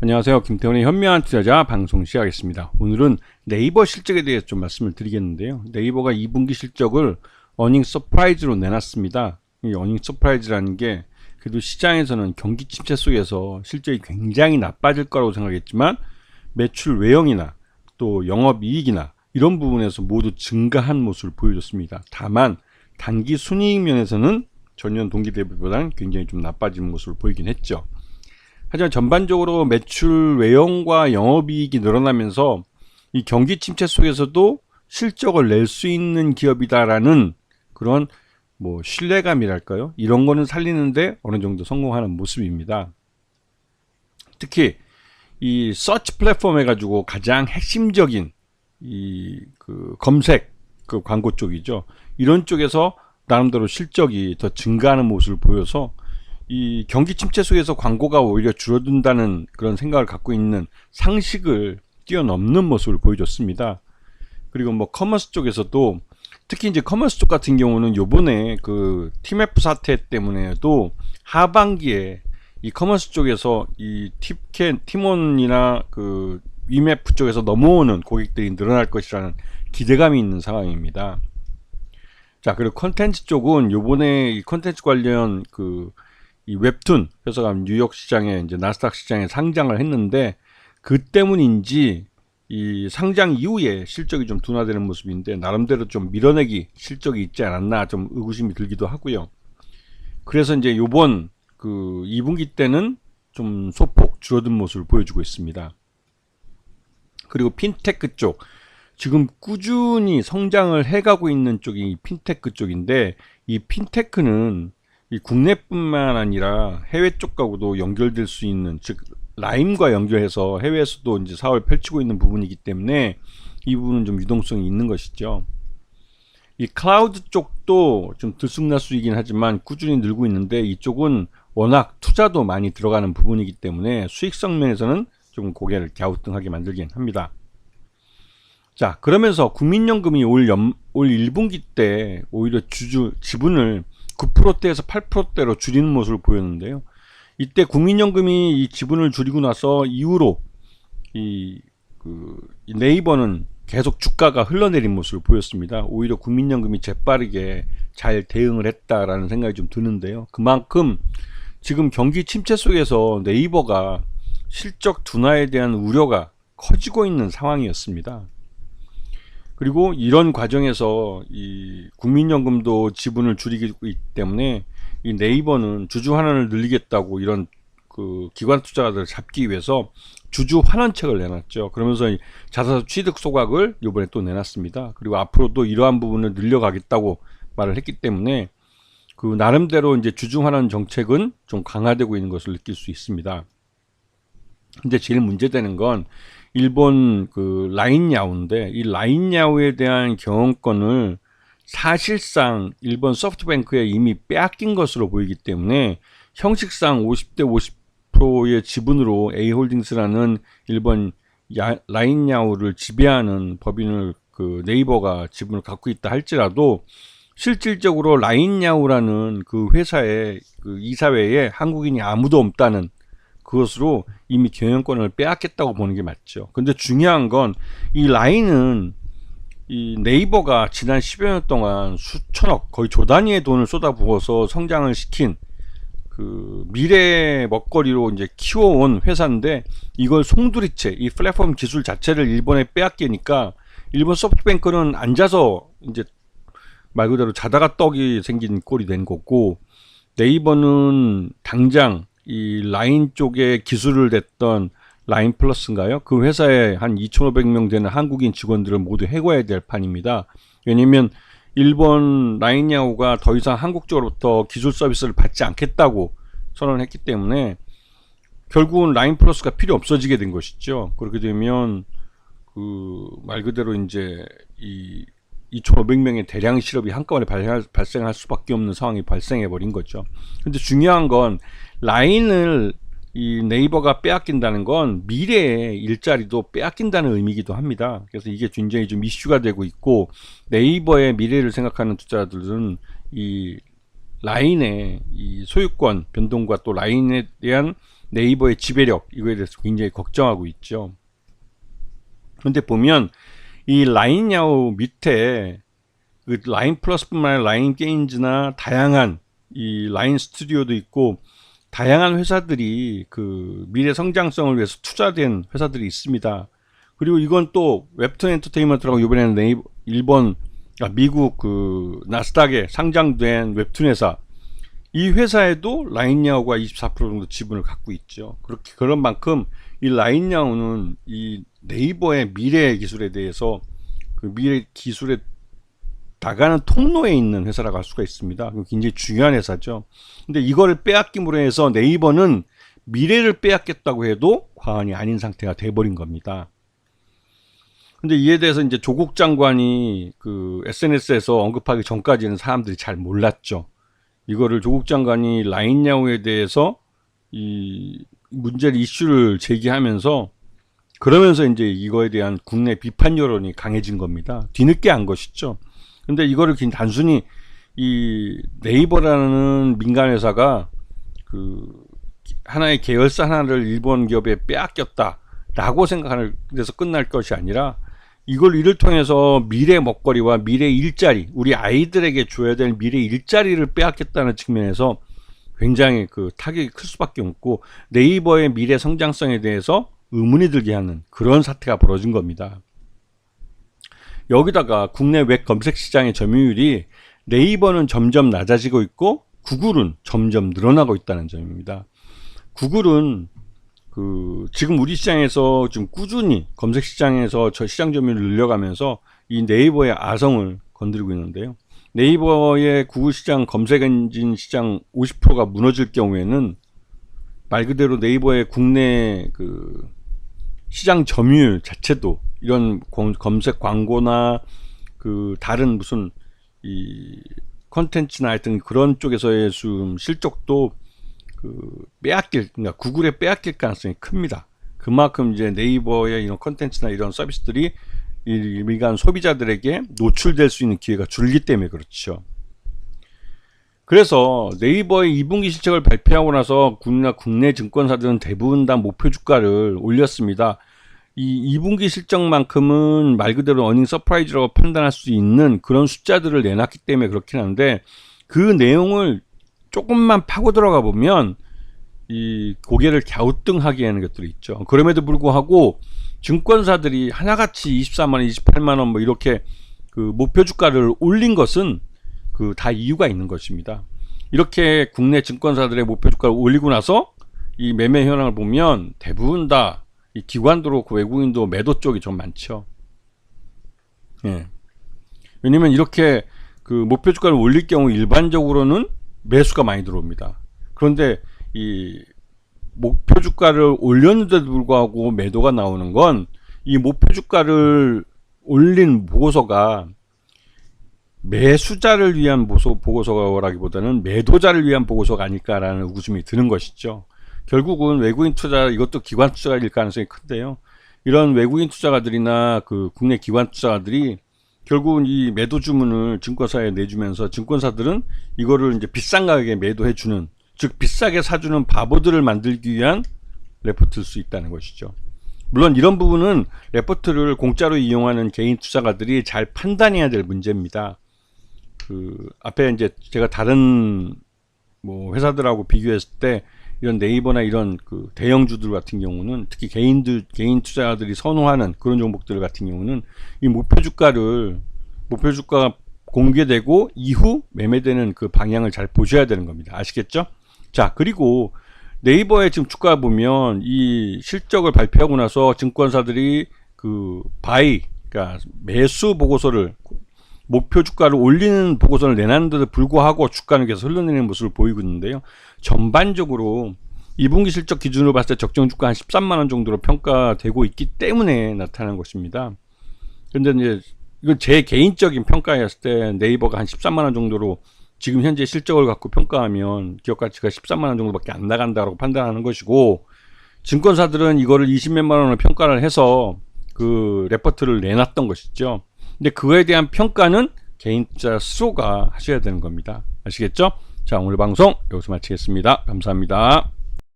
안녕하세요. 김태훈의 현명한 투자자 방송 시작하겠습니다. 오늘은 네이버 실적에 대해서 좀 말씀을 드리겠는데요. 네이버가 2분기 실적을 어닝 서프라이즈로 내놨습니다. 이 어닝 서프라이즈라는 게 그래도 시장에서는 경기 침체 속에서 실적이 굉장히 나빠질 거라고 생각했지만 매출 외형이나 또 영업이익이나 이런 부분에서 모두 증가한 모습을 보여줬습니다. 다만 단기 순이익 면에서는 전년 동기 대비보다는 굉장히 좀 나빠진 모습을 보이긴 했죠. 하지만 전반적으로 매출 외형과 영업이익이 늘어나면서 이 경기 침체 속에서도 실적을 낼 수 있는 기업이다라는 그런 신뢰감이랄까요? 이런 거는 살리는데 어느 정도 성공하는 모습입니다. 특히 이 서치 플랫폼 해가지고 가장 핵심적인 검색 광고 쪽이죠. 이런 쪽에서 나름대로 실적이 더 증가하는 모습을 보여서 이 경기 침체 속에서 광고가 오히려 줄어든다는 그런 생각을 갖고 있는 상식을 뛰어넘는 모습을 보여줬습니다. 그리고 커머스 쪽에서도 특히 이제 커머스 쪽 같은 경우는 요번에 팀F 사태 때문에도 하반기에 이 커머스 쪽에서 이 팀원이나 위메프 쪽에서 넘어오는 고객들이 늘어날 것이라는 기대감이 있는 상황입니다. 자, 그리고 컨텐츠 쪽은 요번에 이 컨텐츠 관련 이 웹툰 회사가 뉴욕 시장에 이제 나스닥 시장에 상장을 했는데 그 때문인지 이 상장 이후에 실적이 좀 둔화되는 모습인데 나름대로 좀 밀어내기 실적이 있지 않았나 좀 의구심이 들기도 하고요. 그래서 이제 요번 2분기 때는 좀 소폭 줄어든 모습을 보여주고 있습니다. 그리고 핀테크 쪽 지금 꾸준히 성장을 해가고 있는 쪽이 핀테크 쪽인데 이 핀테크는 이 국내뿐만 아니라 해외 쪽하고도 연결될 수 있는, 즉 라임과 연결해서 해외에서도 이제 사업을 펼치고 있는 부분이기 때문에 이 부분은 좀 유동성이 있는 것이죠. 이 클라우드 쪽도 좀 들쑥날쑥이긴 하지만 꾸준히 늘고 있는데 이쪽은 워낙 투자도 많이 들어가는 부분이기 때문에 수익성 면에서는 좀 고개를 갸우뚱하게 만들긴 합니다. 자, 그러면서 국민연금이 올 1분기 때 오히려 지분을 9%대에서 8%대로 줄이는 모습을 보였는데요. 이때 국민연금이 이 지분을 줄이고 나서 이후로 이 네이버는 계속 주가가 흘러내린 모습을 보였습니다. 오히려 국민연금이 재빠르게 잘 대응을 했다라는 생각이 좀 드는데요. 그만큼 지금 경기 침체 속에서 네이버가 실적 둔화에 대한 우려가 커지고 있는 상황이었습니다. 그리고 이런 과정에서 이 국민연금도 지분을 줄이고 있기 때문에 이 네이버는 주주 환원을 늘리겠다고 이런 기관 투자자들을 잡기 위해서 주주 환원책을 내놨죠. 그러면서 이 자사주 취득 소각을 이번에 또 내놨습니다. 그리고 앞으로도 이러한 부분을 늘려가겠다고 말을 했기 때문에 나름대로 이제 주주 환원 정책은 좀 강화되고 있는 것을 느낄 수 있습니다. 근데 제일 문제되는 건 일본 라인야후인데 이 라인야후에 대한 경영권을 사실상 일본 소프트뱅크에 이미 빼앗긴 것으로 보이기 때문에 형식상 50대 50%의 지분으로 A홀딩스라는 일본 라인야후를 지배하는 법인을 네이버가 지분을 갖고 있다 할지라도 실질적으로 라인야후라는 회사의 이사회에 한국인이 아무도 없다는 그것으로 이미 경영권을 빼앗겼다고 보는 게 맞죠. 근데 중요한 건 이 라인은 이 네이버가 지난 10여 년 동안 수천억, 거의 조 단위의 돈을 쏟아부어서 성장을 시킨 미래의 먹거리로 이제 키워온 회사인데 이걸 송두리째 이 플랫폼 기술 자체를 일본에 빼앗기니까 일본 소프트뱅크는 앉아서 이제 말 그대로 자다가 떡이 생긴 꼴이 된 거고, 네이버는 당장 이 라인 쪽에 기술을 냈던 라인 플러스인가요? 그 회사에 한 2,500명 되는 한국인 직원들을 모두 해고해야 될 판입니다. 왜냐면 일본 라인야후가 더 이상 한국 쪽으로부터 기술 서비스를 받지 않겠다고 선언했기 때문에 결국은 라인 플러스가 필요 없어지게 된 것이죠. 그렇게 되면 말 그대로 이제 이 2,500명의 대량 실업이 한꺼번에 발생할 수밖에 없는 상황이 발생해 버린 거죠. 근데 중요한 건 라인을 이 네이버가 빼앗긴다는 건 미래의 일자리도 빼앗긴다는 의미이기도 합니다. 그래서 이게 굉장히 좀 이슈가 되고 있고, 네이버의 미래를 생각하는 투자자들은 이 라인의 이 소유권 변동과 또 라인에 대한 네이버의 지배력 이거에 대해서 굉장히 걱정하고 있죠. 근데 보면 이 라인야후 밑에 그 라인 플러스뿐만 아니라 라인 게임즈나 다양한 이 라인 스튜디오도 있고 다양한 회사들이 그 미래 성장성을 위해서 투자된 회사들이 있습니다. 그리고 이건 또 웹툰 엔터테인먼트라고 이번에는 미국 그 나스닥에 상장된 웹툰 회사, 이 회사에도 라인야후가 24% 정도 지분을 갖고 있죠. 그런 만큼 이 라인야후는 이 네이버의 미래 기술에 대해서 그 미래 기술에 나가는 통로에 있는 회사라고 할 수가 있습니다. 굉장히 중요한 회사죠. 근데 이거를 빼앗김으로 해서 네이버는 미래를 빼앗겠다고 해도 과언이 아닌 상태가 돼버린 겁니다. 근데 이에 대해서 이제 조국 장관이 그 SNS에서 언급하기 전까지는 사람들이 잘 몰랐죠. 이거를 조국 장관이 라인야후에 대해서 이 문제를 이슈를 제기하면서 그러면서 이제 이거에 대한 국내 비판 여론이 강해진 겁니다. 뒤늦게 한 것이죠. 근데 이거를 단순히 이 네이버라는 민간 회사가 그 하나의 계열사 하나를 일본 기업에 빼앗겼다라고 생각하는 데서 끝날 것이 아니라 이를 통해서 미래 먹거리와 미래 일자리, 우리 아이들에게 줘야 될 미래 일자리를 빼앗겼다는 측면에서 굉장히 그 타격이 클 수밖에 없고 네이버의 미래 성장성에 대해서 의문이 들게 하는 그런 사태가 벌어진 겁니다. 여기다가 국내 웹 검색 시장의 점유율이 네이버는 점점 낮아지고 있고 구글은 점점 늘어나고 있다는 점입니다. 구글은 그 지금 우리 시장에서 좀 꾸준히 검색 시장에서 저 시장 점유율을 늘려가면서 이 네이버의 아성을 건드리고 있는데요. 네이버의 구글 시장 검색 엔진 시장 50%가 무너질 경우에는 말 그대로 네이버의 국내 그 시장 점유율 자체도 이런 검색 광고나 그 다른 무슨 이 컨텐츠나 하여튼 그런 쪽에서의 실적도 그 그러니까 구글에 빼앗길 가능성이 큽니다. 그만큼 이제 네이버의 이런 컨텐츠나 이런 서비스들이 이 민간 소비자들에게 노출될 수 있는 기회가 줄기 때문에 그렇죠. 그래서 네이버의 2분기 실적을 발표하고 나서 국내 증권사들은 대부분 다 목표 주가를 올렸습니다. 이 2분기 실적만큼은 말 그대로 어닝 서프라이즈라고 판단할 수 있는 그런 숫자들을 내놨기 때문에 그렇긴 한데 그 내용을 조금만 파고 들어가 보면 이 고개를 갸우뚱하게 하는 것들이 있죠. 그럼에도 불구하고 증권사들이 하나같이 24만원, 28만원 뭐 이렇게 그 목표 주가를 올린 것은 그 다 이유가 있는 것입니다. 이렇게 국내 증권사들의 목표 주가를 올리고 나서 이 매매 현황을 보면 대부분 다 이 기관도 그렇고 외국인도 매도 쪽이 좀 많죠. 예. 왜냐면 이렇게 그 목표 주가를 올릴 경우 일반적으로는 매수가 많이 들어옵니다. 그런데 이 목표 주가를 올렸는데도 불구하고 매도가 나오는 건 이 목표 주가를 올린 보고서가 매수자를 위한 보고서라기보다는 매도자를 위한 보고서가 아닐까라는 의구심이 드는 것이죠. 결국은 외국인 투자, 이것도 기관 투자일 가능성이 큰데요. 이런 외국인 투자가들이나 그 국내 기관 투자가들이 결국은 이 매도 주문을 증권사에 내주면서 증권사들은 이거를 이제 비싼 가격에 매도해주는, 즉 비싸게 사주는 바보들을 만들기 위한 레포트일 수 있다는 것이죠. 물론 이런 부분은 레포트를 공짜로 이용하는 개인 투자가들이 잘 판단해야 될 문제입니다. 그 앞에 이제 제가 다른 뭐 회사들하고 비교했을 때 이런 네이버나 이런 그 대형주들 같은 경우는 특히 개인 투자자들이 선호하는 그런 종목들 같은 경우는 이 목표 주가가 공개되고 이후 매매되는 그 방향을 잘 보셔야 되는 겁니다. 아시겠죠? 자, 그리고 네이버의 지금 주가 보면 이 실적을 발표하고 나서 증권사들이 그 그러니까 매수 보고서를, 목표 주가를 올리는 보고서를 내놨는데도 불구하고 주가는 계속 흘러내리는 모습을 보이고 있는데요. 전반적으로 2분기 실적 기준으로 봤을 때 적정 주가 한 13만원 정도로 평가되고 있기 때문에 나타난 것입니다. 근데 이제 이건 제 개인적인 평가였을 때 네이버가 한 13만원 정도로 지금 현재 실적을 갖고 평가하면 기업 가치가 13만원 정도밖에 안 나간다고 판단하는 것이고, 증권사들은 이거를 20몇만 원을 평가를 해서 그 레포트를 내놨던 것이죠. 근데 그거에 대한 평가는 개인 투자 스스로가 하셔야 되는 겁니다. 아시겠죠? 자, 오늘 방송 여기서 마치겠습니다. 감사합니다.